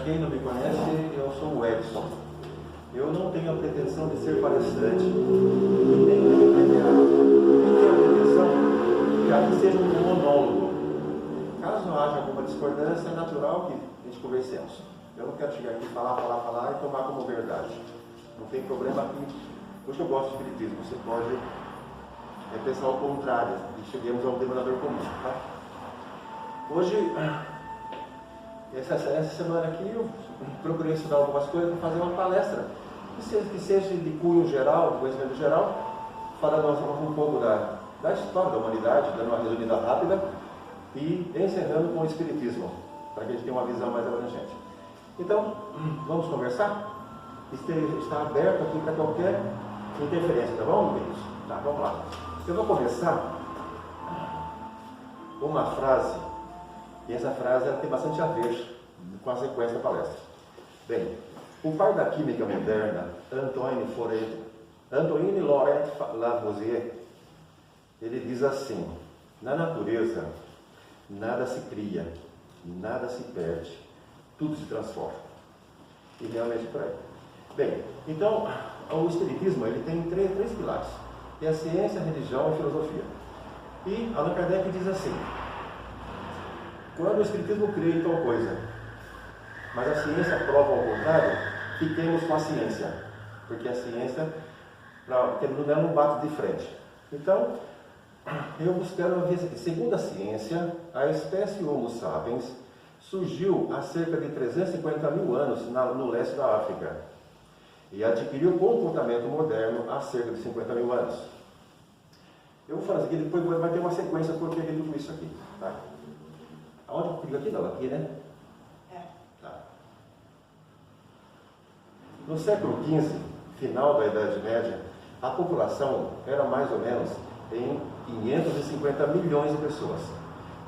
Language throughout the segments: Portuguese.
quem não me conhece, eu sou o Edson. Eu não tenho a pretensão de ser palestrante, nem tenho a pretensão que aqui seja um monólogo. Caso haja alguma discordância, é natural que a gente conversemos. Eu não quero chegar aqui falar e tomar como verdade. Não tem problema aqui. Por isso eu gosto de espiritismo. Você pode pensar ao contrário e cheguemos a um denominador comum. Tá? Hoje, essa semana aqui, eu procurei estudar algumas coisas para fazer uma palestra que seja de cunho geral, de conhecimento geral, falando um pouco da história da humanidade, dando uma resumida rápida e encerrando com o espiritismo, para que a gente tenha uma visão mais abrangente. Então, vamos conversar? Está aberto aqui para qualquer interferência, tá bom, amigos? Tá, vamos lá. Eu vou começar com uma frase, e essa frase ela tem bastante a ver com a sequência da palestra. Bem, o pai da química moderna, Antoine Laurent Lavoisier, ele diz assim: na natureza, nada se cria, nada se perde, tudo se transforma. E realmente por aí. Bem, então, o espiritismo ele tem três pilares. Tem a ciência, a religião e a filosofia. E Allan Kardec diz assim: quando o espiritismo crê em tal coisa, mas a ciência prova ao contrário, fiquemos com a ciência. Porque a ciência não bate de frente. Então, eu buscando ver aqui. Segundo a ciência, a espécie Homo sapiens surgiu há cerca de 350 mil anos no leste da África e adquiriu comportamento moderno há cerca de 50 mil anos. Eu vou fazer aqui, depois vai ter uma sequência porque eu tudo isso aqui. Tá? Aonde eu clico aqui? Não, aqui, né? Tá. No século XV, final da Idade Média, a população era mais ou menos em 550 milhões de pessoas.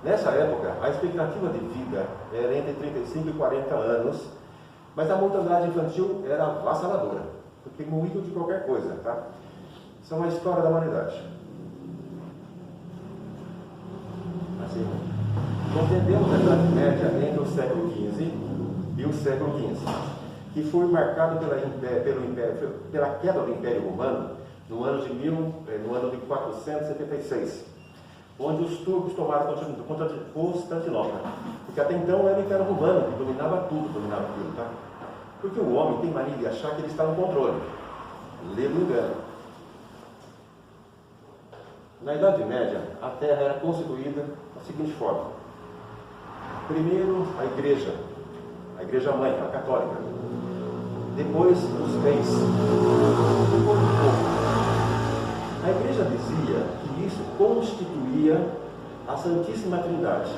Nessa época, a expectativa de vida era entre 35 e 40 anos, mas a mortalidade infantil era avassaladora, porque morriam de qualquer coisa, tá? Isso é uma história da humanidade. Assim, compreendemos a Idade Média entre o século XV e o século XV, que foi marcado pela queda do Império Romano no ano de 476, onde os turcos tomaram conta de Constantinopla, porque até então era o Império Romano que dominava tudo, dominava aquilo, tá? Porque o homem tem mania de achar que ele está no controle. Lê-lo engano. Na Idade Média, a Terra era constituída da seguinte forma: primeiro, a Igreja Mãe, a Católica. Depois, os reis. Depois, o povo. A Igreja dizia que isso constituía a Santíssima Trindade.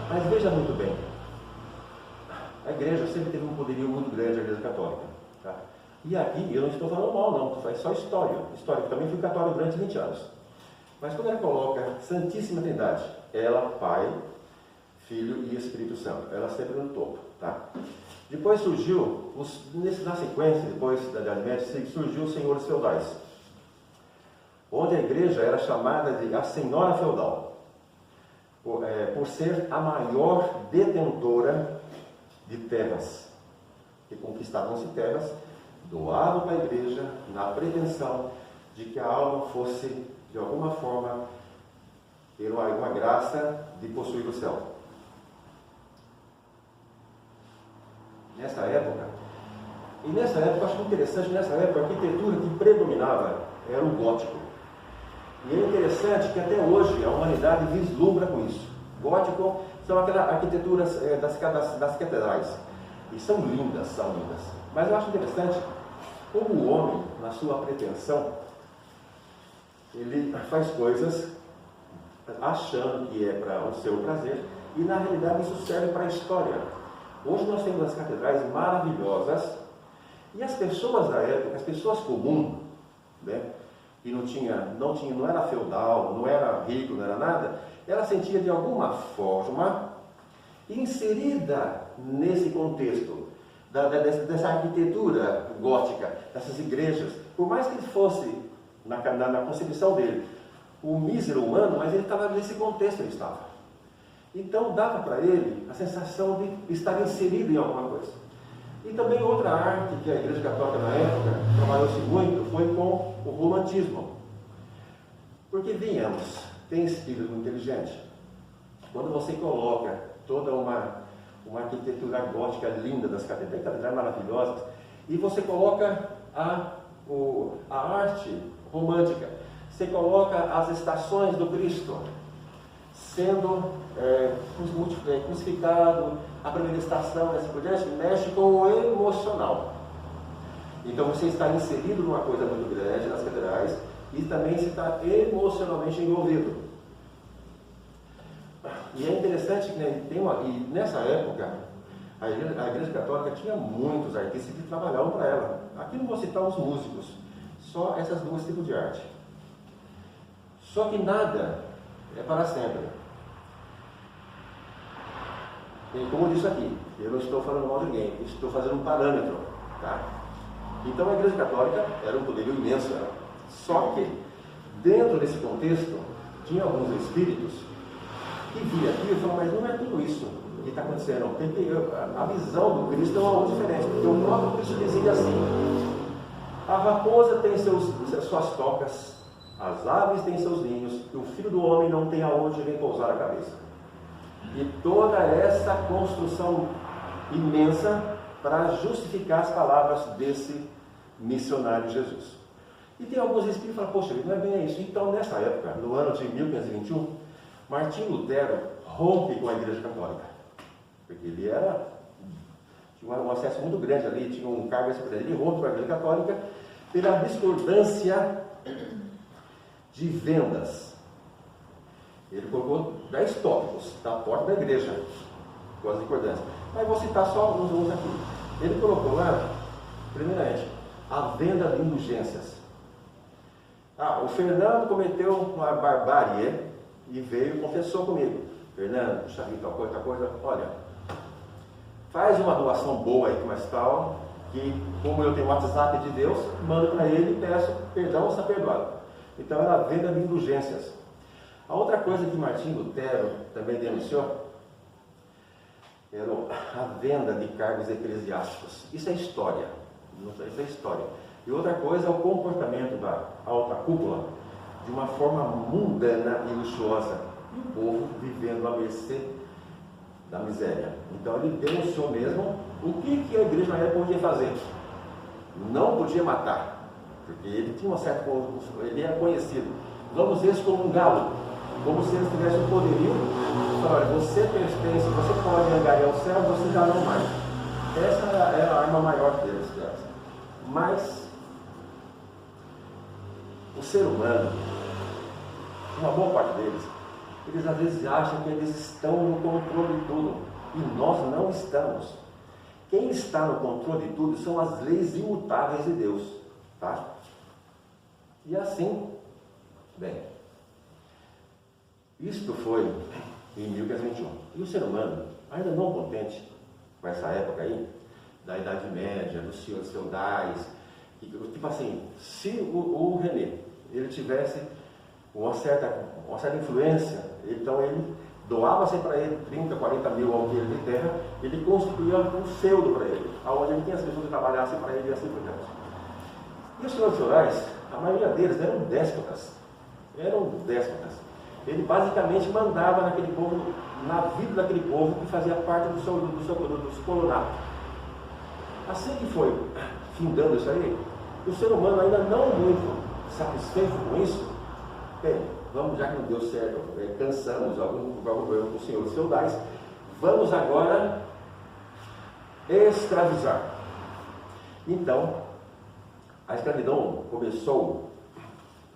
Mas veja muito bem, a Igreja sempre teve um poderio muito grande, a Igreja Católica. Tá? E aqui, eu não estou falando mal não, é só história. História, eu também fui católico durante 20 anos. Mas quando ela coloca Santíssima Trindade, ela, Pai, Filho e Espírito Santo, ela sempre no topo. Tá? Depois surgiu, na sequência, depois da Idade Média, surgiu os senhores feudais, onde a igreja era chamada de a Senhora Feudal, por ser a maior detentora de terras, que conquistavam-se terras, doavam para a igreja na pretensão de que a alma fosse, de alguma forma, ter uma graça de possuir o céu. Nessa época, acho interessante, nessa época, a arquitetura que predominava era o gótico. E é interessante que até hoje a humanidade vislumbra com isso. Gótico são aquelas arquiteturas das catedrais. E são lindas. Mas eu acho interessante como o homem, na sua pretensão, ele faz coisas achando que é para o seu prazer, e na realidade isso serve para a história. Hoje nós temos as catedrais maravilhosas, e as pessoas da época, as pessoas comuns, né, que não era feudal, não era rico, não era nada, ela sentia de alguma forma inserida nesse contexto dessa arquitetura gótica, dessas igrejas, por mais que ele fosse na concepção dele o mísero humano, mas ele estava nesse contexto, ele estava. Então dava para ele a sensação de estar inserido em alguma coisa. E também outra arte que a Igreja Católica na época trabalhou-se muito foi com o romantismo. Porque venhamos, tem espírito inteligente. Quando você coloca toda uma arquitetura gótica linda das catedrais maravilhosas, e você coloca a arte romântica, você coloca as estações do Cristo sendo crucificado, a primeira estação, assim por diante, mexe com o emocional. Então você está inserido numa coisa muito grande nas catedrais e também se está emocionalmente envolvido. E é interessante que e nessa época a Igreja Católica tinha muitos artistas que trabalhavam para ela. Aqui não vou citar os músicos, só essas duas tipos de arte. Só que nada é para sempre. E como eu disse aqui, eu não estou falando mal de ninguém, estou fazendo um parâmetro, tá? Então a Igreja Católica era um poderio imenso, só que dentro desse contexto tinha alguns espíritos que via aquilo e falavam, mas não é tudo isso que está acontecendo, a visão do Cristo é uma outra diferente, porque o próprio Cristo dizia assim: a raposa tem suas tocas, as aves têm seus ninhos, e o filho do homem não tem aonde repousar a cabeça. E toda essa construção imensa para justificar as palavras desse missionário Jesus. E tem alguns espíritos que falam, poxa, não é bem isso. Então, nessa época, no ano de 1521, Martinho Lutero rompe com a Igreja Católica. Porque ele tinha um acesso muito grande ali, tinha um cargo excepcional. Ele rompe com a Igreja Católica pela discordância de vendas. Ele colocou 10 tópicos da porta da igreja, com as discordâncias. Mas vou citar só alguns aqui. Ele colocou lá, primeiramente, a venda de indulgências. O Fernando cometeu uma barbárie e veio e confessou comigo. Fernando, puxa vida, tal coisa, olha, faz uma doação boa aí, mas tal, que como eu tenho o WhatsApp de Deus, mando para ele e peço perdão, está perdoado. Então era a venda de indulgências. A outra coisa que Martinho Lutero também denunciou era a venda de cargos eclesiásticos. Isso é história. Isso é história. E outra coisa é o comportamento da alta cúpula de uma forma mundana e luxuosa. E o povo vivendo à mercê da miséria. Então ele denunciou mesmo o que a igreja na época podia fazer. Não podia matar, porque ele tinha uma certa... ele era conhecido. Vamos ver isso como um galo. Como se eles tivessem o poderio, olha, você pertence, você pode angariar o céu, você já não mais. Essa era a arma maior deles. Mas o ser humano, uma boa parte deles, eles às vezes acham que eles estão no controle de tudo. E nós não estamos. Quem está no controle de tudo são as leis imutáveis de Deus. Tá? E assim, bem, isto foi em 1521. E o ser humano, ainda não contente com essa época aí, da Idade Média, dos senhores feudais, tipo assim, se o René, ele tivesse uma certa influência, então ele doava-se para ele 30, 40 mil alqueires de terra, ele constituía um feudo para ele, onde ele tinha as pessoas que trabalhassem para ele e assim por diante. E os senhores feudais, a maioria deles eram déspotas. Ele basicamente mandava naquele povo, na vida daquele povo que fazia parte do seu colonato. Assim que foi findando isso aí, o ser humano ainda não muito satisfeito com isso, bem, vamos, já que não deu certo, cansamos algum problema com os senhores feudais, vamos agora escravizar. Então, a escravidão começou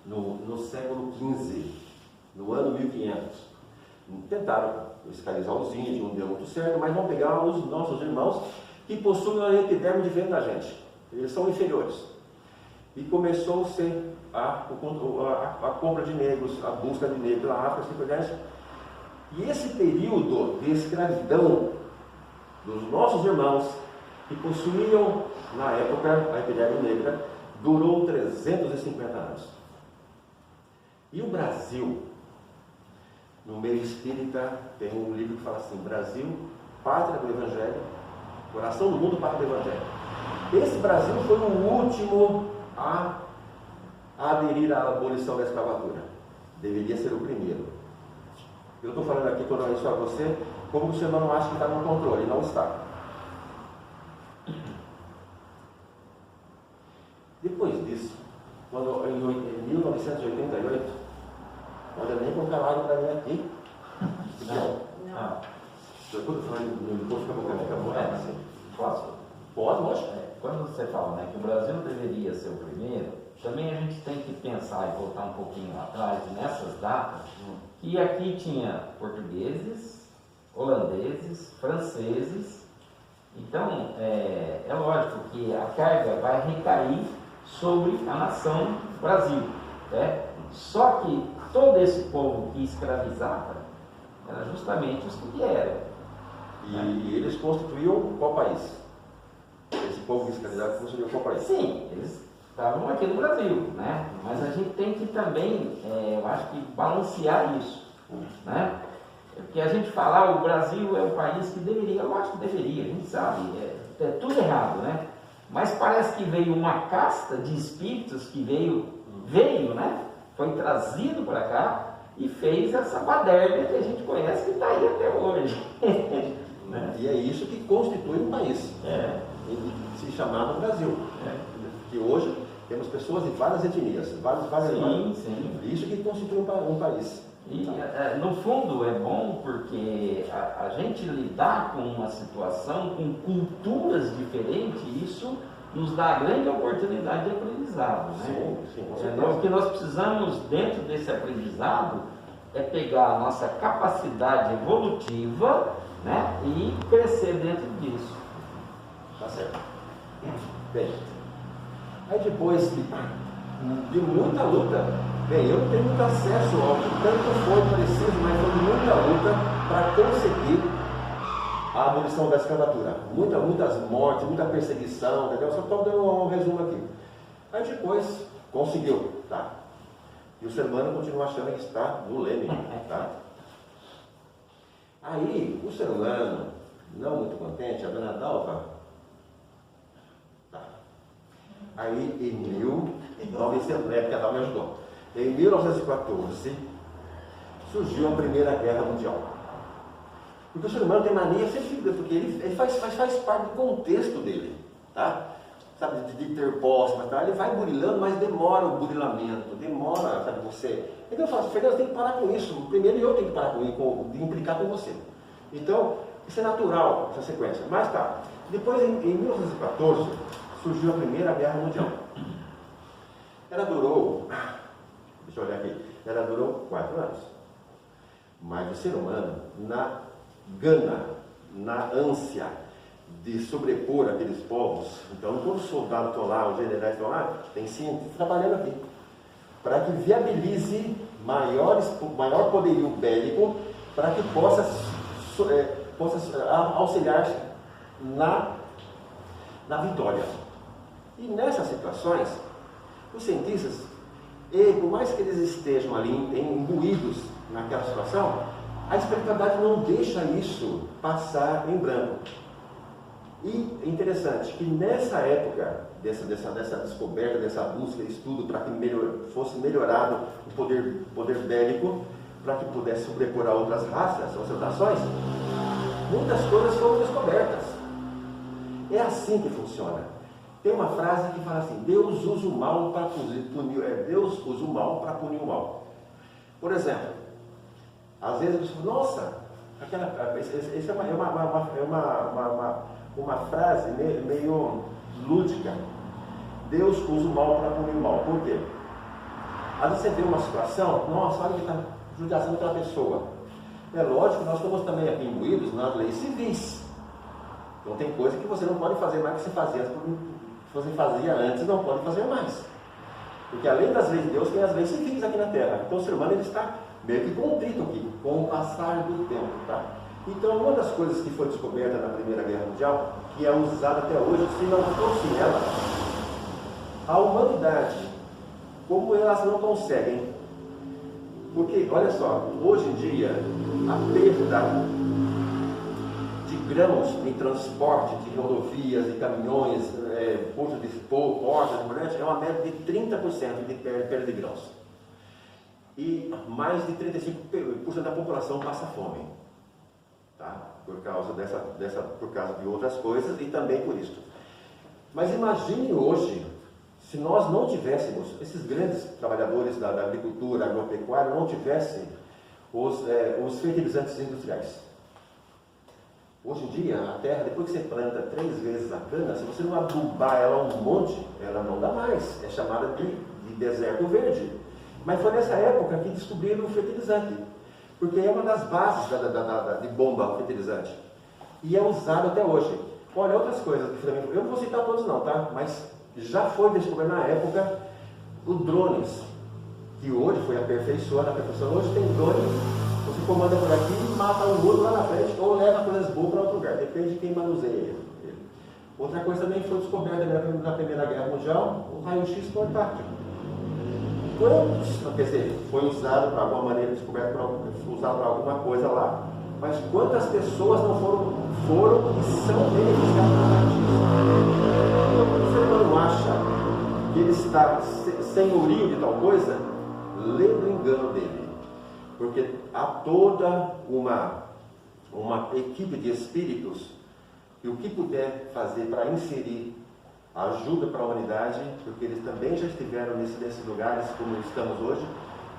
no século XV, no ano 1500. Tentaram escravizar os índios, não deu muito certo, mas vão pegar os nossos irmãos que possuem uma epiderme diferente da gente. Eles são inferiores. E começou-se a compra de negros, a busca de negros na África, assim por diante. E esse período de escravidão dos nossos irmãos, que possuíam, na época, a epiderme negra, durou 350 anos. E o Brasil, no meio espírita, tem um livro que fala assim: Brasil, pátria do Evangelho, coração do mundo, pátria do Evangelho. Esse Brasil foi o último a aderir à abolição da escravatura. Deveria ser o primeiro. Eu estou falando aqui toda isso a você, como o senhor não acha que está no controle, não está. Depois disso, quando, em 1988, olha, nem colocar água para mim aqui. Não. Quando fala no imposto, fica bom. Assim, posso? Pode, lógico. Quando você fala, né, que o Brasil deveria ser o primeiro, também a gente tem que pensar e voltar um pouquinho atrás nessas datas, que aqui tinha portugueses, holandeses, franceses. Então, é lógico que a carga vai recair sobre a nação Brasil, né? Só que todo esse povo que escravizava era justamente os que vieram. E eles constituíam qual país? Esse povo que escravizava constituiu qual país? Sim, eles estavam aqui no Brasil, né? Mas a gente tem que também, eu acho que balancear isso, né? Porque a gente falar o Brasil é um país que deveria, eu acho que deveria, a gente sabe, é tudo errado, né? Mas parece que veio uma casta de espíritos que veio, né? Foi trazido para cá e fez essa baderna que a gente conhece, que está aí até hoje. Né? E é isso que constitui um país, se chamado Brasil. Que hoje temos pessoas de várias etnias, várias. Sim. Isso que constitui um país. E no fundo é bom porque a gente lidar com uma situação com culturas diferentes, isso nos dá a grande oportunidade de aprendizado, né? Sim, com Então, certeza. o que nós precisamos dentro desse aprendizado é pegar a nossa capacidade evolutiva, né, e crescer dentro disso. Tá certo. Bem, aí depois de muita luta, bem, eu não tenho muito acesso ao que tanto foi preciso, mas foi muita luta para conseguir a abolição da escravatura. Muitas mortes, muita perseguição, entendeu? Só estou dando um resumo aqui. Aí depois conseguiu, tá? E o ser humano continua achando que está no leme, tá? Aí o ser humano, não muito contente, a dona Dalva, tá? Aí em 1900, porque a Dalva me ajudou. Em 1914 surgiu a Primeira Guerra Mundial. Porque o ser humano tem mania sempre, porque ele faz parte do contexto dele, tá? Sabe, de ter posse, tá? Ele vai burilando, mas demora o burilamento, demora, sabe, você. Então eu falo, Fernando, tem que parar com isso. Primeiro eu tenho que parar de implicar com você. Então, isso é natural, essa sequência. Mas tá, depois em 1914 surgiu a Primeira Guerra Mundial. Ela durou, deixa eu olhar aqui, ela durou 4 anos. Mas o ser humano, na gana, na ânsia de sobrepor aqueles povos, então todos os soldados estão lá, os generais estão lá, tem cientistas trabalhando aqui, para que viabilize maior poderio bélico, para que possa auxiliar na vitória. E nessas situações, os cientistas, por mais que eles estejam ali imbuídos naquela situação, a espiritualidade não deixa isso passar em branco. E é interessante que nessa época, dessa descoberta, dessa busca, estudo para que fosse melhorado o poder bélico, para que pudesse sobrepor a outras raças, outras nações, muitas coisas foram descobertas. É assim que funciona. Tem uma frase que fala assim: Deus usa o mal para punir o mal. Por exemplo, às vezes você fala, nossa, essa é uma frase meio lúdica. Deus usa o mal para punir o mal. Por quê? Às vezes você vê uma situação, nossa, olha que está judiação daquela pessoa. É lógico que nós estamos também aqui imbuídos nas leis civis. Então tem coisa que você não pode fazer mais que você fazia antes, não pode fazer mais. Porque além das leis de Deus, tem as leis civis aqui na Terra. Então o ser humano ele está meio que contrito aqui, com o passar do tempo, tá? Então uma das coisas que foi descoberta na Primeira Guerra Mundial, que é usada até hoje, se não fosse ela, a humanidade, como elas não conseguem Porque, olha só, hoje em dia, a perda de grãos em transporte de rodovias, de caminhões, portos de portas, é uma média de 30% de perda de grãos. E mais de 35% da população passa fome. Tá? Por causa por causa de outras coisas e também por isso. Mas imagine hoje, se nós não tivéssemos, esses grandes trabalhadores da agricultura, agropecuária, não tivessem os fertilizantes industriais. Hoje em dia, a terra, depois que você planta 3 vezes a cana, se você não adubar ela um monte, ela não dá mais. É chamada de deserto verde. Mas foi nessa época que descobriram o fertilizante. Porque é uma das bases de bomba fertilizante. E é usado até hoje. Olha, outras coisas que também. Eu não vou citar todos não, tá? Mas já foi descoberto na época o drones, que hoje foi aperfeiçoado. Hoje tem drones, você comanda por aqui e mata um outro lá na frente, ou leva coisas boas para outro lugar, depende de quem manuseia ele. Outra coisa também foi descoberta na Primeira Guerra Mundial, o raio-x portátil. Quer dizer, foi usado para alguma maneira, descoberto usado para alguma coisa lá, mas quantas pessoas não foram e são beneficiadas pelo raio-x? Então, quando o ser humano acha que ele está senhorio de tal coisa, lê do engano dele. Porque há toda uma equipe de espíritos que o que puder fazer para inserir ajuda para a humanidade, porque eles também já estiveram nesses lugares como estamos hoje,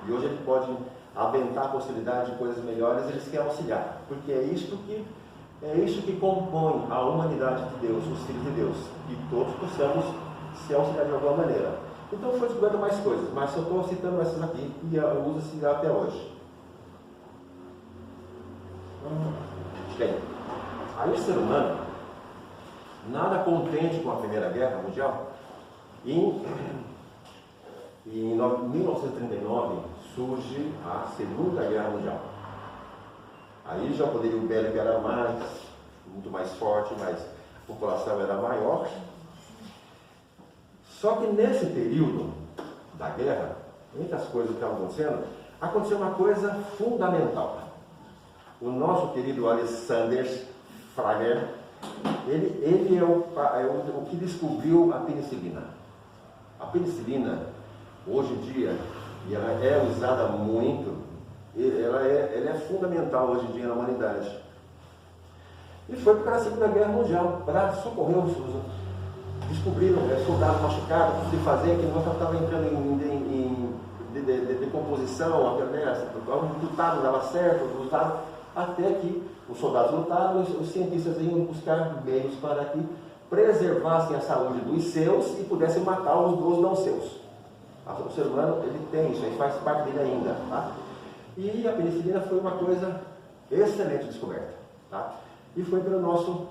e hoje eles podem aventar a possibilidade de coisas melhores, eles querem auxiliar, porque é isso que compõe a humanidade de Deus, os filhos de Deus, que todos possamos se auxiliar de alguma maneira. Então foi descoberto mais coisas, mas eu estou citando essas aqui e usa-se até hoje. Bem, aí o ser humano, nada contente com a Primeira Guerra Mundial, em 1939 surge a Segunda Guerra Mundial. Aí já o poderio bélico era muito mais forte, mas a população era maior. Só que nesse período da guerra, entre as coisas que estavam acontecendo, aconteceu uma coisa fundamental. O nosso querido Alexander Flager, ele é o que descobriu a penicilina. A penicilina, hoje em dia, e ela é usada muito, ela é fundamental hoje em dia na humanidade. E foi para a Segunda Guerra Mundial, para socorrer descobriram soldados machucados, se fazer, que nós estava entrando em decomposição, lutado não dava certo, até que os soldados lutaram e os cientistas iam buscar meios para que preservassem a saúde dos seus e pudessem matar os não seus. O ser humano, ele tem isso, ele faz parte dele ainda. Tá? E a penicilina foi uma coisa excelente descoberta. Tá? E foi pelo nosso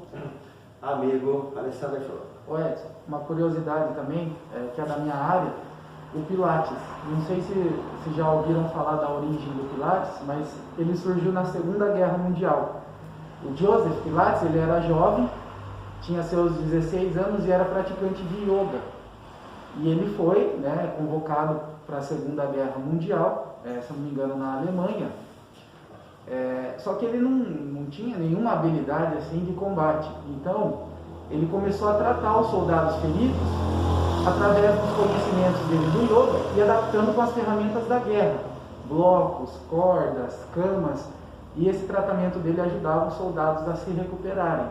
amigo Alexander Flager. Ô Edson, uma curiosidade também, que é da minha área, o Pilates. Não sei se já ouviram falar da origem do Pilates, mas ele surgiu na Segunda Guerra Mundial. O Joseph Pilates, ele era jovem, tinha seus 16 anos e era praticante de yoga. E ele foi, né, convocado para a Segunda Guerra Mundial, se não me engano, na Alemanha. Só que ele não tinha nenhuma habilidade assim de combate. Então, ele começou a tratar os soldados feridos através dos conhecimentos dele do yoga e adaptando com as ferramentas da guerra, blocos, cordas, camas, e esse tratamento dele ajudava os soldados a se recuperarem.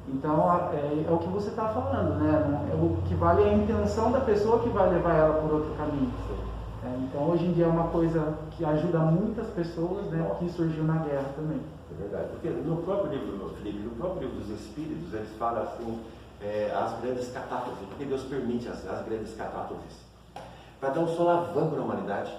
Então é o que você está falando, né? O que vale é a intenção da pessoa que vai levar ela por outro caminho. Então hoje em dia é uma coisa que ajuda muitas pessoas, né? Que surgiu na guerra também. É verdade, porque no próprio livro, Felipe, no próprio livro dos Espíritos, eles falam assim, as grandes catástrofes, porque Deus permite as grandes catástrofes, para dar um solavanco na humanidade.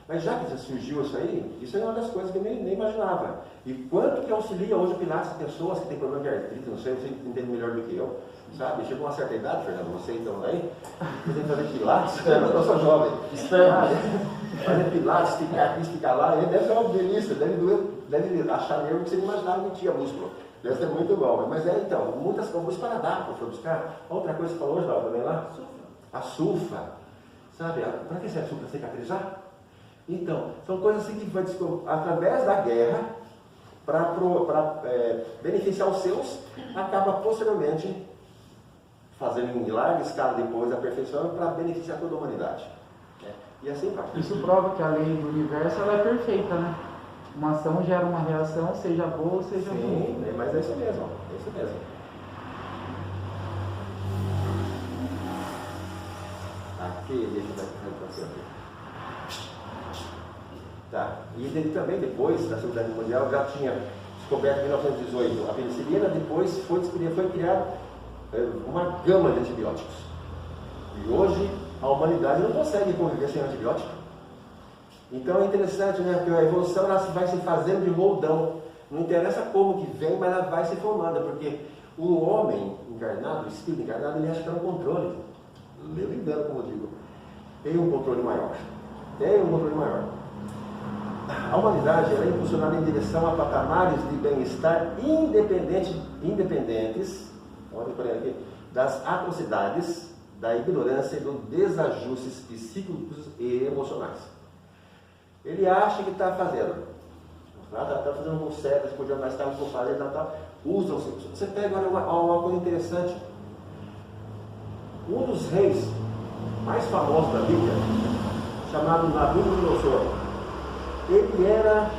Mas já que já surgiu isso é uma das coisas que eu nem imaginava. E quanto que auxilia hoje o Pilates de pessoas que têm problema de artrite, não sei, você entende melhor do que eu, sabe? Chegou a uma certa idade, Fernando, você então daí, você tem que fazer Pilates, eu sou jovem, fazer Pilates, esticar aqui, esticar lá, ele deve ser uma delícia, deve achar mesmo que você não imaginava que tinha músculo. Deve ser muito bom, mas então, muitas coisas para dar, foi buscar. Outra coisa que você falou hoje, também lá, a sulfa, sabe? Para que serve a sulfa? Cicatrizar? Então, são coisas assim que vai através da guerra, para beneficiar os seus, acaba posteriormente fazendo em larga escala depois aperfeiçoando para beneficiar toda a humanidade. E assim vai. Isso prova que a lei do universo ela é perfeita, né? Uma ação gera uma reação, seja boa ou seja ruim. Sim, mas é isso mesmo, é isso mesmo. Aqui, deixa eu ver para você aqui. Tá. E também depois da Segunda Guerra Mundial já tinha descoberto em 1918 a penicilina, depois foi criada uma gama de antibióticos. E hoje a humanidade não consegue conviver sem antibiótico. Então é interessante, né? Porque a evolução ela vai se fazendo de moldão. Não interessa como que vem, mas ela vai se formando, porque o homem encarnado, o espírito encarnado, ele acha que está no controle. Eu engano, como eu digo. Tem um controle maior. Tem um controle maior. A humanidade ela é impulsionada em direção a patamares de bem-estar independentes aqui, das atrocidades, da ignorância e dos desajustes psíquicos e emocionais. Ele acha que está fazendo. Está fazendo um certo, podia mais estar fazendo, tal. Usam. Você pega uma coisa interessante. Um dos reis mais famosos da Bíblia, chamado Nabucodonosor, ele era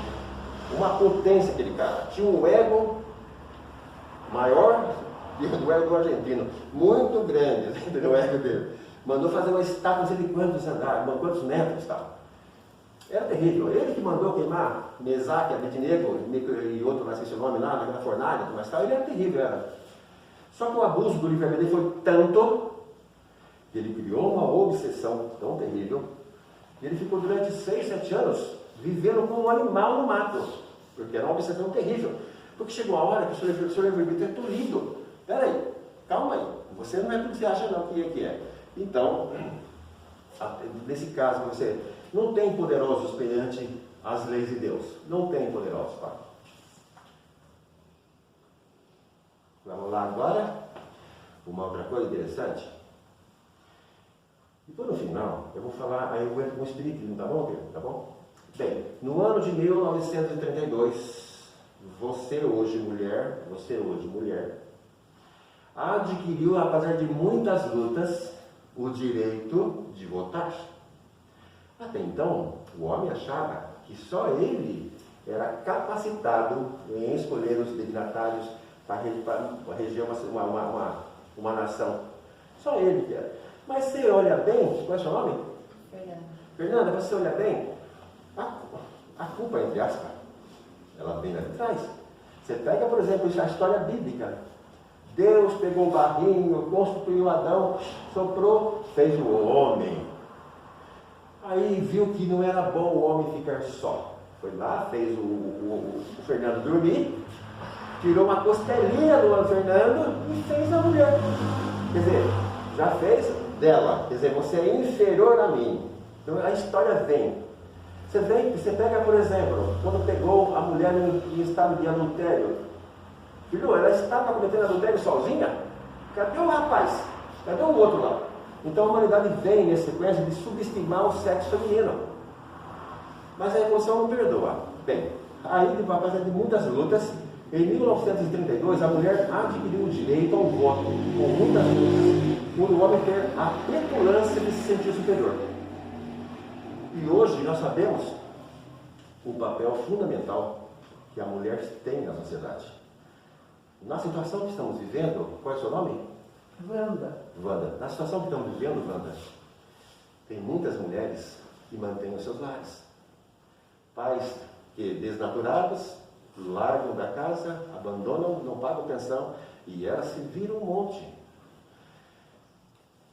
uma potência, aquele cara. Tinha um ego maior do ego do argentino, muito grande, entendeu? O ego dele. Mandou fazer uma estátua, não sei de quantos andares, quantos metros e tal. Era terrível. Ele que mandou queimar Mesaque, Abednego e outro, não sei se o nome lá, naquela fornalha, mas tal, ele era terrível, era. Só que o abuso do livre-arbítrio dele foi tanto que ele criou uma obsessão tão terrível, e ele ficou durante 6, 7 anos vivendo como um animal no mato, porque era uma obsessão terrível. Porque chegou a hora que o seu livre-arbítrio é tolhido. Peraí, calma aí, você não é tudo que você acha não que é. Então, nesse caso, você não tem poderosos perante as leis de Deus. Não tem poderosos, tá? Vamos lá agora. Uma outra coisa interessante. E no final, eu vou falar, aí eu vou entrar com o espiritismo, tá bom, Pedro? Tá bom? Bem, no ano de 1932, você hoje mulher, adquiriu, apesar de muitas lutas, o direito de votar. Até então, o homem achava que só ele era capacitado em escolher os destinatários para reger uma nação. Só ele que era. Mas você olha bem, qual é o seu nome? Fernanda, você olha bem, a culpa, entre aspas, ela vem lá de trás. Você pega, por exemplo, a história bíblica. Deus pegou o barrinho, constituiu Adão, soprou, fez o homem. Aí viu que não era bom o homem ficar só. Foi lá, fez o Fernando dormir, tirou uma costelinha do Fernando e fez a mulher. Quer dizer, já fez dela. Quer dizer, você é inferior a mim. Então a história vem. Você pega, por exemplo, quando pegou a mulher em estado de adultério. Filho, ela estava cometendo adultério sozinha? Cadê o rapaz? Cadê o outro lá? Então a humanidade vem nessa sequência de subestimar o sexo feminino. Mas a evolução não perdoa. Bem, aí, apesar de muitas lutas, em 1932 a mulher adquiriu o direito ao voto, com muitas lutas, por o homem ter a petulância de se sentir superior. E hoje nós sabemos o papel fundamental que a mulher tem na sociedade. Na situação que estamos vivendo, qual é o seu nome? Wanda. Na situação que estamos vivendo, Wanda, tem muitas mulheres que mantêm os seus lares. Pais que, desnaturados, largam da casa, abandonam, não pagam pensão e elas se viram um monte.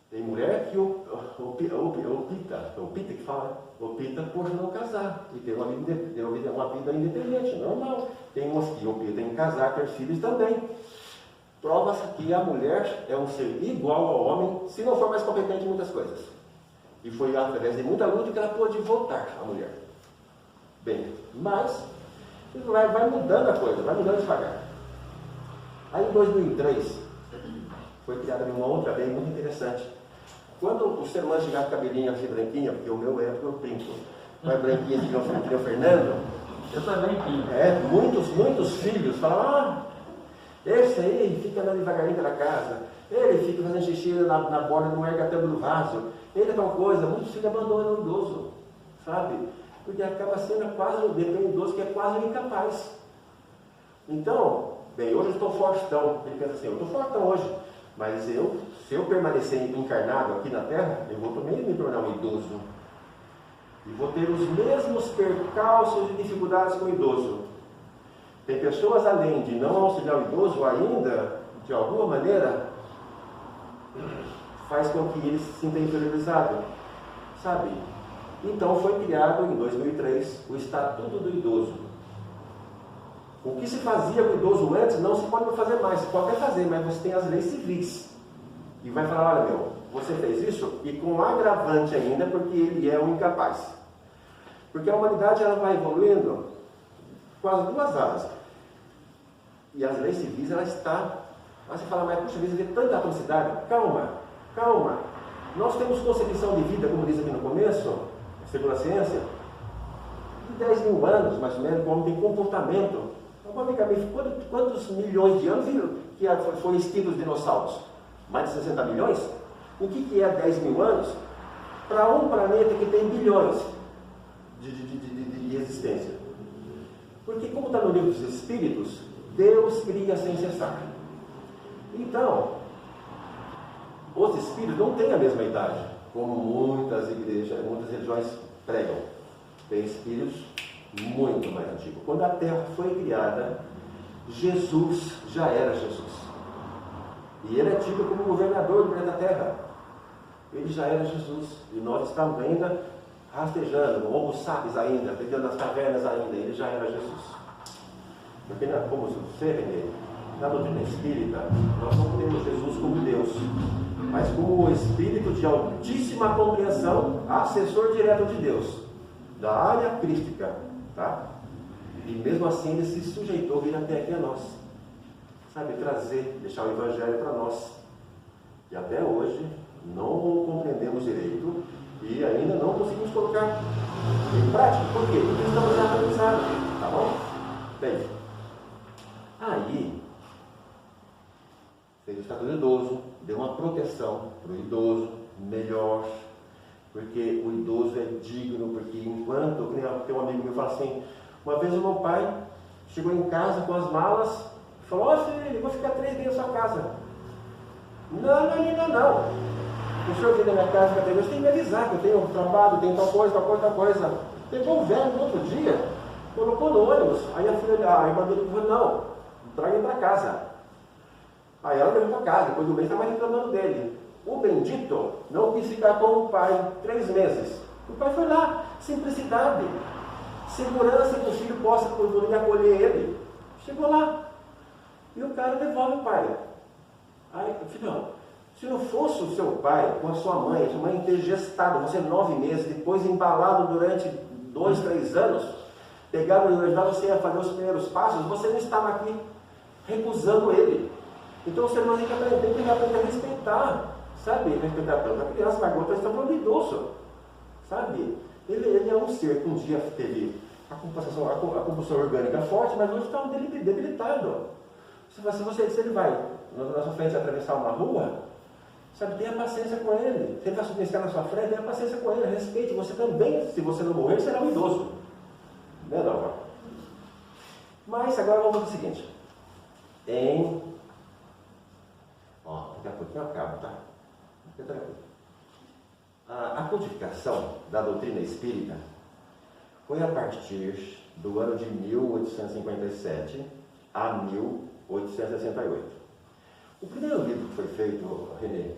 Tem mulher que opta por não casar e ter uma vida independente, normal. Tem umas que optam em casar, ter filhos também. Prova-se que a mulher é um ser igual ao homem, se não for mais competente em muitas coisas. E foi através de muita luta que ela pôde voltar, a mulher. Bem, mas vai mudando a coisa, vai mudando devagar. Aí em 2003, foi criada uma outra lei muito interessante. Quando o ser humano chegar com cabelinho assim branquinho, porque o meu é porque eu pinto. mais branquinha que o Fernando. Eu também pinto. Muitos filhos falam, esse aí fica andando devagarinho pela casa, ele fica fazendo xixi na borda, não erga a tampa do vaso, ele é tal coisa. Muitos filhos abandonam o idoso, sabe? Porque acaba sendo quase, depende do idoso, que é quase incapaz. Então, bem, hoje eu estou fortão. Ele pensa assim, eu estou fortão hoje, mas se eu permanecer encarnado aqui na Terra, eu vou também me tornar um idoso. E vou ter os mesmos percalços e dificuldades com o idoso. Tem pessoas, além de não auxiliar o idoso ainda, de alguma maneira, faz com que ele se sinta inferiorizado, sabe? Então foi criado em 2003 o Estatuto do Idoso. O que se fazia com o idoso antes não se pode fazer mais. Se pode até fazer, mas você tem as leis civis. E vai falar, olha você fez isso e com agravante ainda, porque ele é um incapaz. Porque a humanidade ela vai evoluindo com as duas áreas. E as leis civis, ela está... Aí você fala, mas puxa vida, vê tanta atrocidade. Calma. Nós temos concepção de vida, como diz aqui no começo, segundo a ciência, de 10 mil anos, mais ou menos, o homem tem comportamento. Quantos milhões de anos que foi extinto os dinossauros? Mais de 60 milhões? O que é 10 mil anos para um planeta que tem bilhões de existência? Porque, como está no livro dos Espíritos, Deus cria sem cessar. Então, os Espíritos não têm a mesma idade, como muitas igrejas, muitas religiões pregam. Tem Espíritos muito mais antigos. Quando a Terra foi criada, Jesus já era Jesus. E ele é tido como governador do planeta Terra. Ele já era Jesus. E nós estamos ainda rastejando, no Homo sapiens ainda, dentro das cavernas ainda. Ele já era Jesus. Porque, como você, Renê, na doutrina espírita, nós não temos Jesus como Deus, mas como o Espírito de altíssima compreensão, assessor direto de Deus, da área crística, tá? E mesmo assim ele se sujeitou a vir até aqui a nós, sabe, trazer, deixar o Evangelho para nós. E até hoje não o compreendemos direito e ainda não conseguimos colocar em prática. Por quê? Porque estamos atualizados, tá bom? Bem, aí fez o Estatuto do Idoso, deu uma proteção para o idoso melhor, porque o idoso é digno, porque enquanto, tem um amigo meu que fala assim, uma vez o meu pai chegou em casa com as malas e falou, ó filho, eu vou ficar 3 dias na sua casa. Não. O senhor vem na minha casa, você tem que me avisar que eu tenho trabalho, tenho tal coisa. Pegou o velho no outro dia, colocou no ônibus, aí a irmã dele falou, não, traga ele para casa. Aí ela levou para casa, depois do mês estava reclamando dele. O bendito não quis ficar com o pai 3 meses. O pai foi lá, simplicidade, segurança que o filho possa poder acolher ele. Chegou lá. E o cara devolve o pai. Aí, filhão, se não fosse o seu pai com a sua mãe ter gestado você 9 meses, depois embalado durante 2, 3 anos, pegaram e ajudar você a fazer os primeiros passos, você não estava aqui recusando ele. Então o ser humano tem que aprender a respeitar, sabe? Respeitar tanto a criança, mas agora está falando do idoso, sabe? Ele é um ser que um dia teve a combustão orgânica forte, mas hoje está debilitado. Se ele vai na sua frente atravessar uma rua, sabe, tenha paciência com ele. Se ele vai subir na sua frente, tenha paciência com ele, respeite. Você também, se você não morrer, será um idoso. Não é não? Mas agora vamos fazer o seguinte. Daqui a pouquinho eu acabo, tá? A codificação da doutrina espírita foi a partir do ano de 1857 a 1868. O primeiro livro que foi feito, Renê,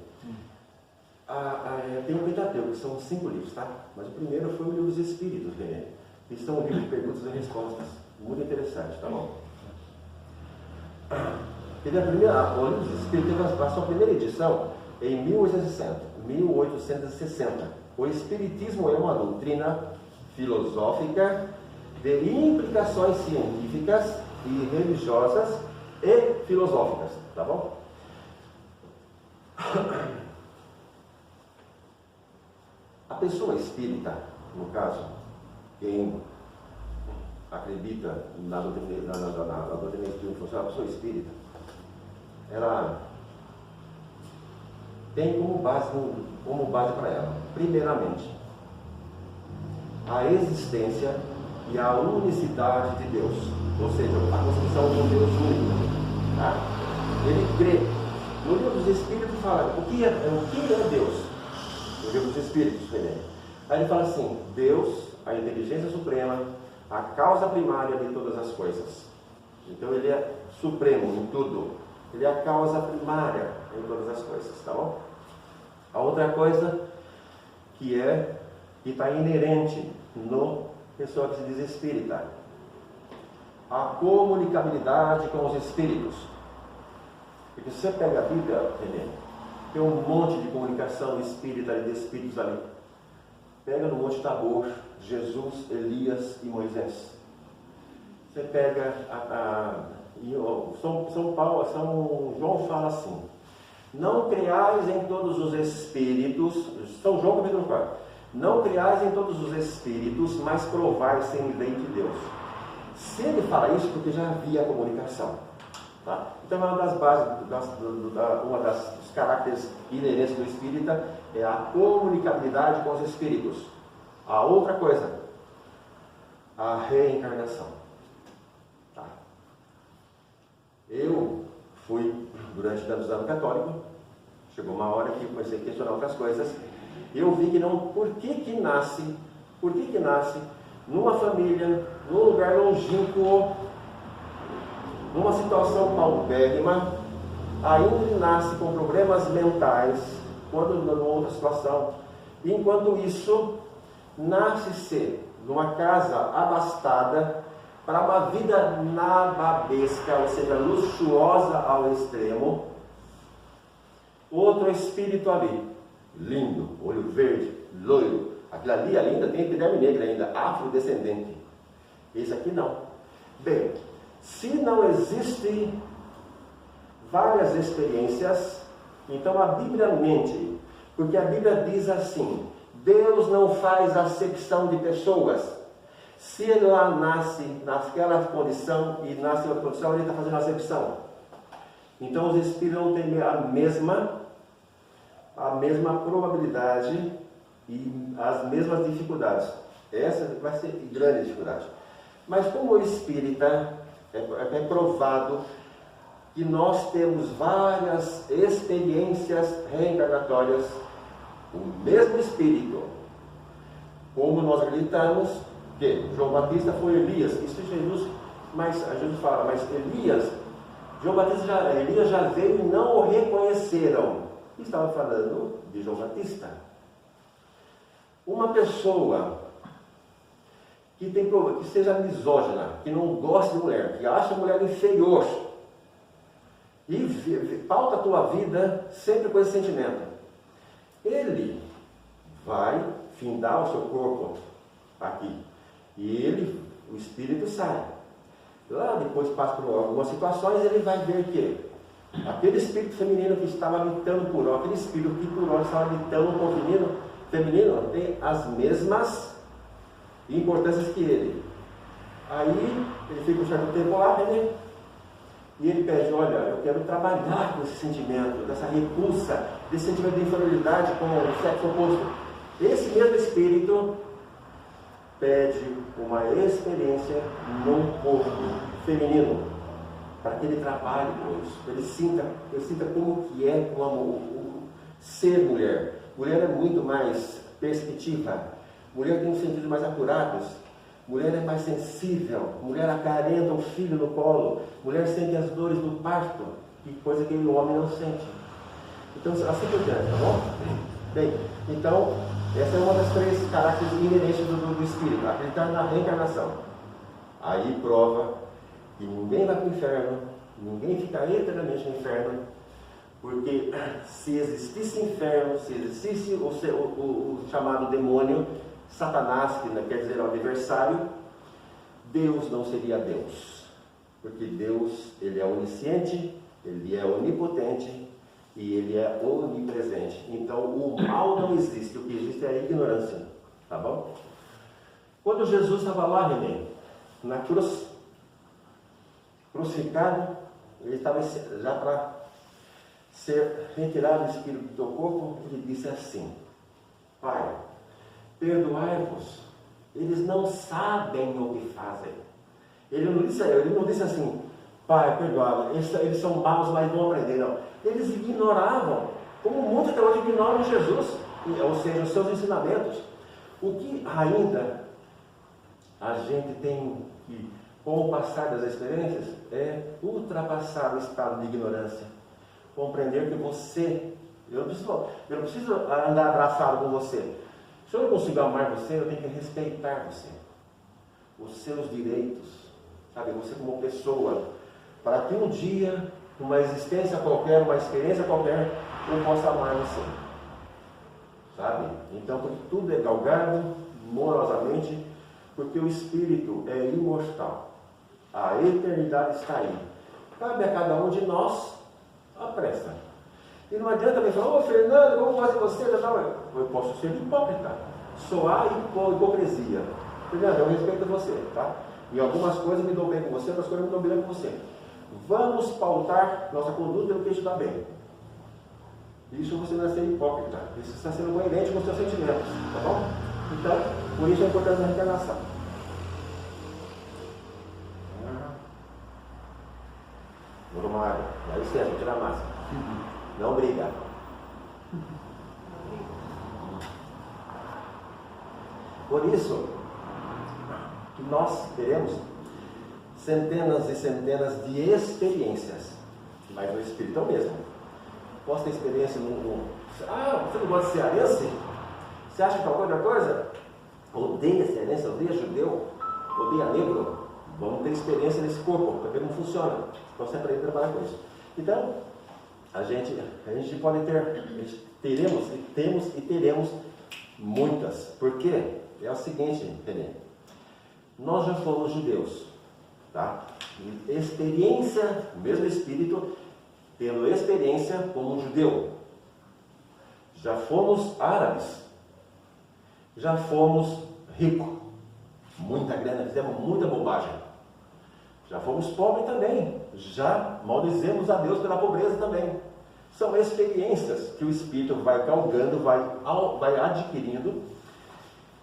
tem um Pentateuco, que são 5 livros, tá? Mas o primeiro foi o Livro dos Espíritos, Renê, que são livros de perguntas e respostas. Muito interessante, tá bom? O Livro dos Espíritos teve a sua primeira edição em 1860. O Espiritismo é uma doutrina filosófica de implicações científicas e religiosas e filosóficas, tá bom? A pessoa espírita, no caso, quem acredita na doutrina espírita, funciona, a pessoa espírita, ela tem como base para ela, primeiramente, a existência e a unicidade de Deus, ou seja, a constituição de um Deus único. Tá? Ele crê. No livro dos Espíritos fala o que é Deus. No livro dos Espíritos, aí ele fala assim: Deus, a inteligência suprema, a causa primária de todas as coisas. Então ele é supremo em tudo. Ele é a causa primária em todas as coisas, tá bom? A outra coisa que está inerente no pessoal que se diz espírita, a comunicabilidade com os espíritos. Porque se você pega a Bíblia, tem um monte de comunicação espírita e de espíritos ali. Pega no Monte Tabor, Jesus, Elias e Moisés. Você pega São João fala assim: não creais em todos os espíritos, São João capítulo 4, não creais em todos os espíritos, mas provai se em lei de Deus. Se ele fala isso, porque já havia a comunicação. Tá? Então, uma das bases, dos caracteres inerentes do espírita é a comunicabilidade com os espíritos. A outra coisa, a reencarnação. Tá? Eu fui, durante tantos anos, católico. Chegou uma hora que eu comecei a questionar outras coisas. Eu vi que não, por que nasce numa família, num lugar longínquo, numa situação paupérrima, ainda nasce com problemas mentais, quando numa outra situação. Enquanto isso, nasce-se numa casa abastada para uma vida nababesca, ou seja, luxuosa ao extremo. Outro espírito ali, lindo, olho verde, loiro. Aquilo ali ainda tem epiderme negra ainda, afrodescendente. Esse aqui não. Bem, se não existem várias experiências, então a Bíblia mente, porque a Bíblia diz assim: Deus não faz acepção de pessoas. Se ele lá nasce naquela condição e nasce em outra condição, ele está fazendo acepção. Então os espíritos não têm a mesma probabilidade e as mesmas dificuldades. Essa vai ser grande dificuldade. Mas como o espírita é provado que nós temos várias experiências reencarnatórias, o mesmo espírito, como nós acreditamos que João Batista foi Elias, isso é Jesus, mas Jesus fala, mas Elias já veio e não o reconheceram. Estava falando de João Batista. Uma pessoa que seja misógina, que não gosta de mulher, que acha a mulher inferior, e pauta a tua vida sempre com esse sentimento, ele vai findar o seu corpo aqui, e o espírito sai. Lá depois passa por algumas situações, ele vai ver que aquele espírito feminino que estava habitando por hora, aquele espírito que por hora estava habitando com o feminino, tem as mesmas importâncias que ele. Aí ele fica um certo tempo lá, e ele pede: olha, eu quero trabalhar com esse sentimento, dessa repulsa, desse sentimento de inferioridade com o sexo oposto. Esse mesmo espírito pede uma experiência num corpo feminino, para que ele trabalhe com isso, ele sinta como que é ser mulher. Mulher é muito mais perspectiva, mulher tem um sentido mais apurados, mulher é mais sensível, mulher acarenta o filho no colo, mulher sente as dores do parto, que coisa que o homem não sente. Então, assim por diante, tá bom? Bem, então, essa é uma das 3 caracteres inerentes do espírito, acreditar na reencarnação. Aí prova que ninguém vai para o inferno, ninguém fica eternamente no inferno, porque se existisse inferno, se existisse o chamado demônio, Satanás, que quer dizer o adversário, Deus não seria Deus, porque Deus, ele é onisciente, ele é onipotente e ele é onipresente. Então o mal não existe, o que existe é a ignorância, tá bom? Quando Jesus estava lá, René, na cruz, crucificado, ele estava já para ser retirado do espírito do teu corpo, ele disse assim: Pai, perdoai-vos, eles não sabem o que fazem. Ele não disse assim: Pai, perdoai-vos, eles são maus, mas vão aprender. Não. Eles ignoravam, como muitos até hoje ignoram Jesus, ou seja, os seus ensinamentos. O que ainda a gente tem que, com o passar das experiências, é ultrapassar o estado de ignorância. Compreender que eu não preciso andar abraçado com você. Se eu não consigo amar você, eu tenho que respeitar você. Os seus direitos, sabe? Você como pessoa. Para que um dia, uma existência qualquer, uma experiência qualquer, eu possa amar você. Sabe? Então, porque tudo é galgado, morosamente, porque o Espírito é imortal. A eternidade está aí. Cabe a cada um de nós a pressa. E não adianta me falar: ô Fernando, como fazer você? Eu posso ser hipócrita, soar hipocrisia. Fernando, eu respeito você, tá? Em algumas coisas me dou bem com você, em outras coisas me dou bem com você. Vamos pautar nossa conduta no que está bem. Isso você não é ser hipócrita, isso está sendo coerente com os seus sentimentos, tá bom? Então, por isso é importante a reencarnação. Vou tomar água, dá licença, vou tirar a máscara. Não briga. Por isso que nós teremos centenas e centenas de experiências, mas o Espírito é o mesmo. Posso ter experiência você não gosta de cearense? Você acha que é outra coisa? Odeia cearense, odeia judeu, odeia negro? Vamos ter experiência nesse corpo, porque não funciona. Então você aprende a trabalhar com isso. Então, a gente pode teremos muitas. Porque é o seguinte, René, nós já fomos judeus, tá? Experiência, mesmo espírito, tendo experiência como um judeu. Já fomos árabes, já fomos ricos, muita grana, fizemos muita bobagem. Já fomos pobres também, já maldizemos a Deus pela pobreza também. São experiências que o espírito vai galgando, vai adquirindo,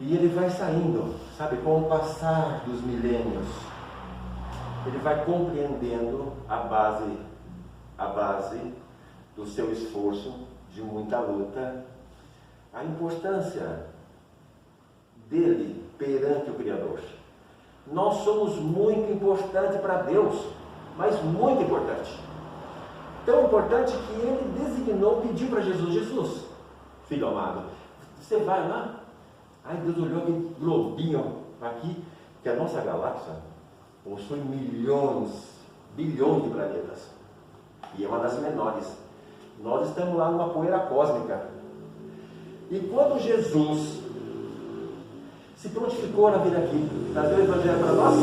e ele vai saindo, sabe, com o passar dos milênios. Ele vai compreendendo a base do seu esforço, de muita luta, a importância dele perante o Criador. Nós somos muito importantes para Deus, mas muito importante. Tão importante que ele designou, pediu para Jesus: filho amado, você vai lá? Aí Deus olhou aquele globinho aqui, que a nossa galáxia possui bilhões de planetas, e é uma das menores. Nós estamos lá numa poeira cósmica. E quando Jesus se prontificou na vida aqui, trazendo o Evangelho para nós,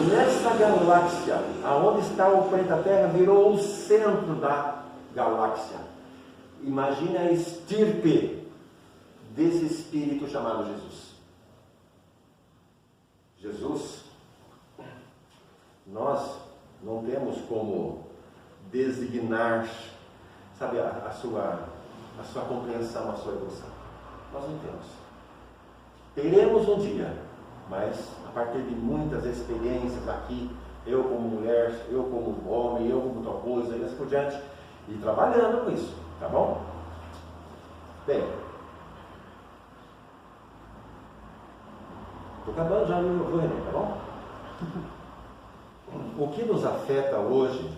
nessa galáxia, aonde está o planeta Terra, virou o centro da galáxia. Imagine a estirpe desse espírito chamado Jesus. Jesus, nós não temos como designar, sabe, a sua compreensão, a sua evolução. Nós não temos. Teremos um dia, mas a partir de muitas experiências aqui, eu como mulher, eu como homem, eu como tal coisa, e assim por diante, e trabalhando com isso, tá bom? Bem, estou acabando já no René, tá bom? O que nos afeta hoje,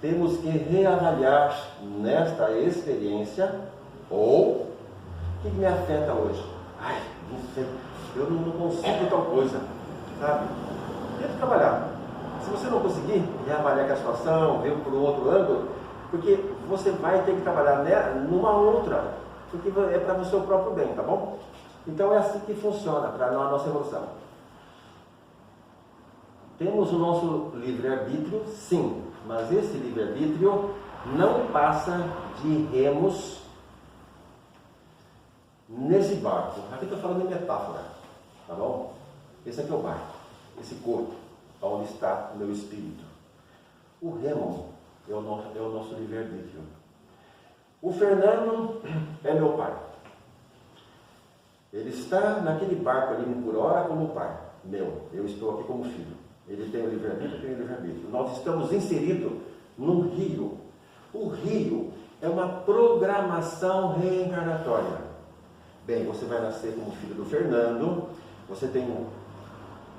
temos que reavaliar nesta experiência, ou o que me afeta hoje? Ai, não sei, eu não consigo tal coisa, sabe? Tenta trabalhar. Se você não conseguir reavaliar a situação, ver por um outro ângulo, porque você vai ter que trabalhar numa outra, porque é para o seu próprio bem, tá bom? Então é assim que funciona para a nossa evolução. Temos o nosso livre-arbítrio, sim, mas esse livre-arbítrio não passa de remos nesse barco. Aqui estou falando em metáfora, tá bom? Esse aqui é o barco, esse corpo, onde está o meu espírito. O remo é o nosso livre-arbítrio. O Fernando é meu pai. Ele está naquele barco ali por hora como pai meu. Eu estou aqui como filho. Ele tem o livre-arbítrio, eu tenho o livre-arbítrio. Nós estamos inseridos num rio. O rio é uma programação reencarnatória. Bem, você vai nascer como filho do Fernando, você tem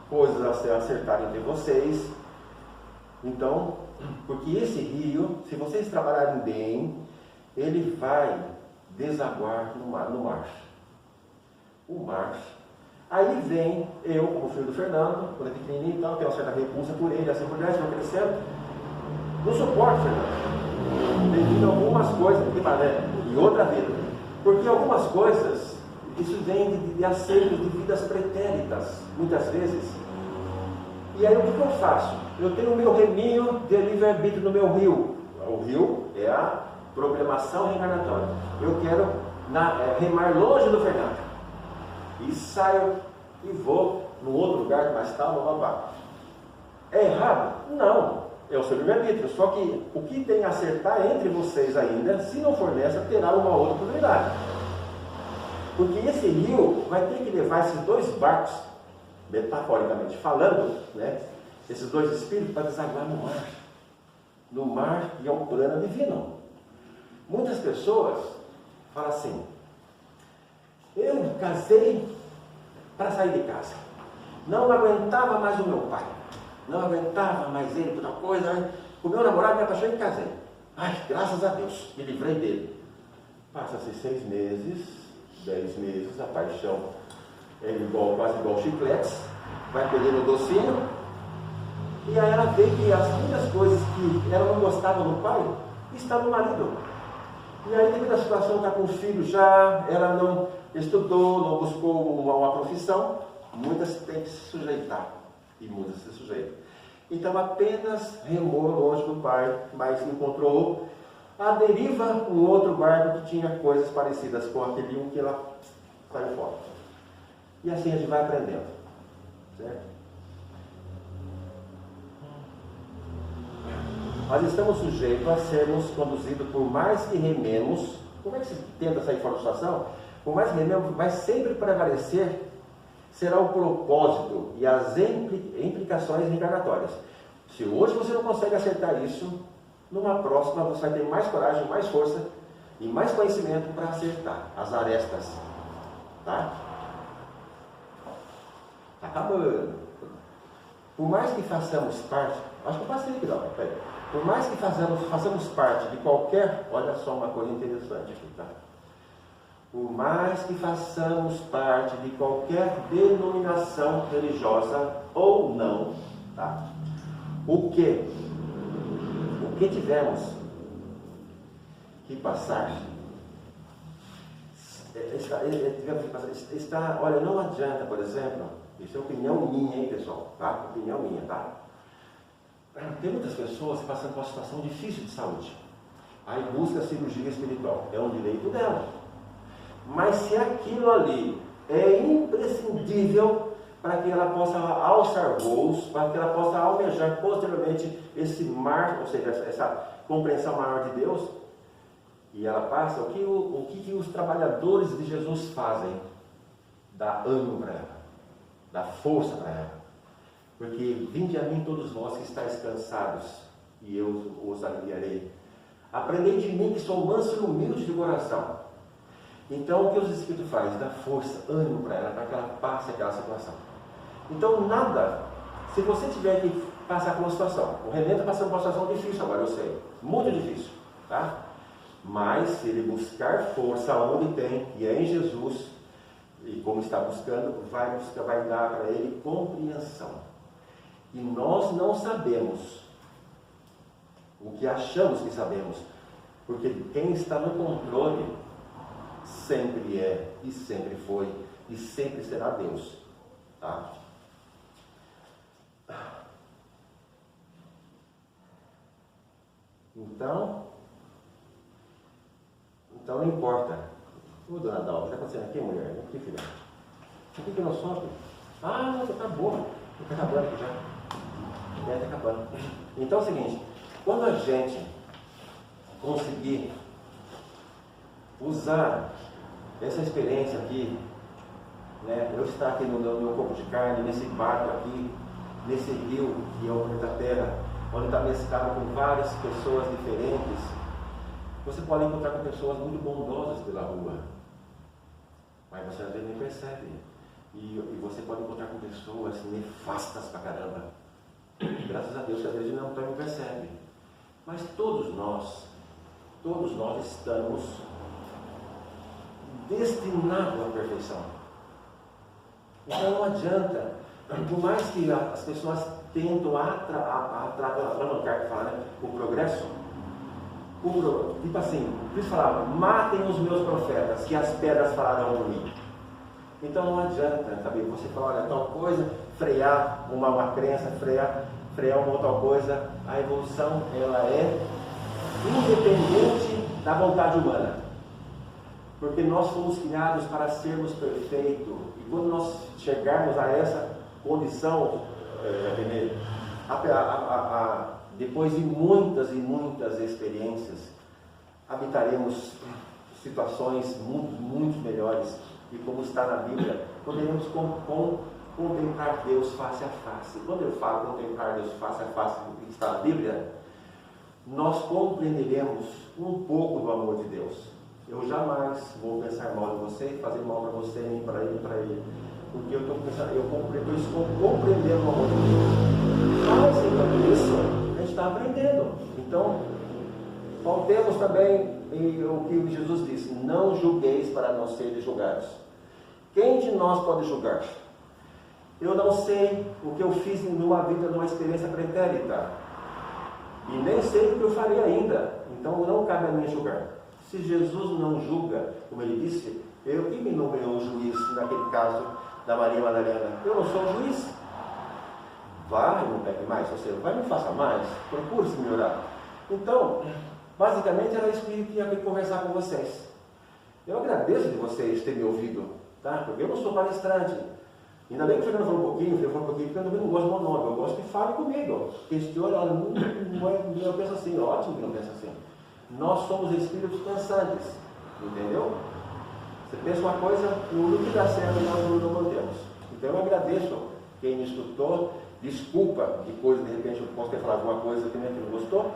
coisas a se acertar entre vocês. Então, porque esse rio, se vocês trabalharem bem, ele vai desaguar no mar. O mar. Aí vem eu, como filho do Fernando, quando é pequenininho e tal, tenho uma certa repulsa por ele, assim por diante, vou crescendo. Não suporto, Fernando. Devido a algumas coisas, e outra vida. Porque algumas coisas, isso vem de acertos de vidas pretéritas, muitas vezes. E aí o que eu faço? Eu tenho o meu reminho de livre-arbítrio no meu rio. O rio é a programação reencarnatória. Eu quero remar longe do Fernando. E saio e vou num outro lugar mais calmo, babá. É errado? Não. É o seu livre-arbítrio. Só que o que tem a acertar entre vocês ainda, se não for nessa, terá uma outra oportunidade. Porque esse rio vai ter que levar esses dois barcos, metaforicamente falando, né, esses dois espíritos para desaguar no mar. No mar e ao plano divino. Muitas pessoas falam assim: eu casei para sair de casa. Não aguentava mais o meu pai. Não aguentava mais ele, toda coisa. O meu namorado me apaixonei e casei. Ai, graças a Deus, me livrei dele. Passa-se 6 meses, 10 meses, a paixão é quase igual chicletes, vai perdendo o docinho. E aí ela vê que as muitas coisas que ela não gostava do pai, está no marido. E aí, devido à situação, está com o filho já, ela não estudou, não buscou uma profissão, muitas têm que se sujeitar, e muitas se sujeitam. Então, apenas remou longe do pai, mas encontrou à deriva um outro barco que tinha coisas parecidas com aquele um que ela saiu fora. E assim a gente vai aprendendo, certo? Nós estamos sujeitos a sermos conduzidos, por mais que rememos. Como é que se tenta sair fora da situação? Por mais que rememos, vai sempre prevalecer, será o propósito e as implicações reencarnatórias. Se hoje você não consegue acertar isso, numa próxima você vai ter mais coragem, mais força e mais conhecimento para acertar as arestas. Tá? Tá acabando. Por mais que façamos parte, acho que eu passei aqui, não, peraí. Por mais que façamos parte de qualquer, olha só uma coisa interessante aqui, tá? Por mais que façamos parte de qualquer denominação religiosa ou não, tá? O que tivermos que passar, olha, não adianta, por exemplo, isso é opinião minha, hein, pessoal, tá? Opinião minha, tá? Tem muitas pessoas passando por uma situação difícil de saúde. Aí busca cirurgia espiritual. É um direito dela. Mas se aquilo ali é imprescindível para que ela possa alçar voos, para que ela possa almejar posteriormente esse mar, ou seja, essa compreensão maior de Deus, e ela passa, o que os trabalhadores de Jesus fazem? Dá ânimo para ela, dá força para ela. Porque vinde a mim todos vós que estáis cansados, e eu os aliviarei. Aprendei de mim que sou manso e humilde de coração. Então o que os Espíritos fazem? Dá força, ânimo para ela, para que ela passe aquela situação. Então nada, se você tiver que passar por uma situação, o René está passando por uma situação difícil agora, eu sei, muito difícil, tá? Mas se ele buscar força onde tem, que é em Jesus, e como está buscando, vai dar para ele compreensão. E nós não sabemos o que achamos que sabemos, porque quem está no controle sempre é, e sempre foi, e sempre será Deus. Tá? Então não importa. Ô, dona Dalva, o que está acontecendo aqui, mulher? Por que, filha? Por que não sofre? Ah, não, está boa. Está acabando aqui já. Está acabando. Então é o seguinte, quando a gente conseguir usar essa experiência aqui, né, eu estar aqui no meu corpo de carne, nesse barco aqui, nesse rio que é o planeta Terra, onde está mesclado com várias pessoas diferentes, você pode encontrar com pessoas muito bondosas pela rua, mas você às vezes nem percebe. E você pode encontrar com pessoas nefastas pra caramba. Graças a Deus que às vezes não percebe. Mas todos nós estamos destinados à perfeição. Então não adianta, por mais que as pessoas tentam atravancar, né, o progresso, tipo assim, eles falavam, matem os meus profetas, que as pedras falarão por mim. Então não adianta, sabe, você falar, olha, tal coisa, frear uma crença, frear uma outra coisa. A evolução, ela é independente da vontade humana. Porque nós fomos criados para sermos perfeitos. E quando nós chegarmos a essa condição, depois de muitas e muitas experiências, habitaremos situações muito melhores. E como está na Bíblia, poderemos contemplar Deus face a face. Quando eu falo contemplar Deus face a face, do que está na Bíblia, nós compreenderemos um pouco do amor de Deus. Eu jamais vou pensar mal de você, fazer mal para você, nem para ele. Porque eu estou pensando, eu estou compreendendo o amor de Deus. Mas enquanto isso, a gente está aprendendo. Então, faltemos também o que Jesus disse: não julgueis para não serem julgados. Quem de nós pode julgar? Eu não sei o que eu fiz numa vida, numa experiência pretérita. E nem sei o que eu faria ainda. Então não cabe a mim julgar. Se Jesus não julga, como ele disse, quem me nomeou juiz naquele caso da Maria Madalena? Eu não sou juiz. Vai, não pegue mais, ou seja, vai, não faça mais, procure se melhorar. Então, basicamente era isso que eu tinha que conversar com vocês. Eu agradeço de vocês terem me ouvido, tá? Porque eu não sou palestrante. Ainda bem que o Fernando falou um pouquinho, porque eu também não gosto de monólogo, eu gosto que fale comigo. Questione, eu penso assim, ótimo que não pensa assim. Nós somos espíritos pensantes, entendeu? Você pensa uma coisa, no que dá certo, nós não mantemos. Então eu agradeço quem me escutou. Desculpa, depois de repente eu posso ter falado alguma coisa que não gostou.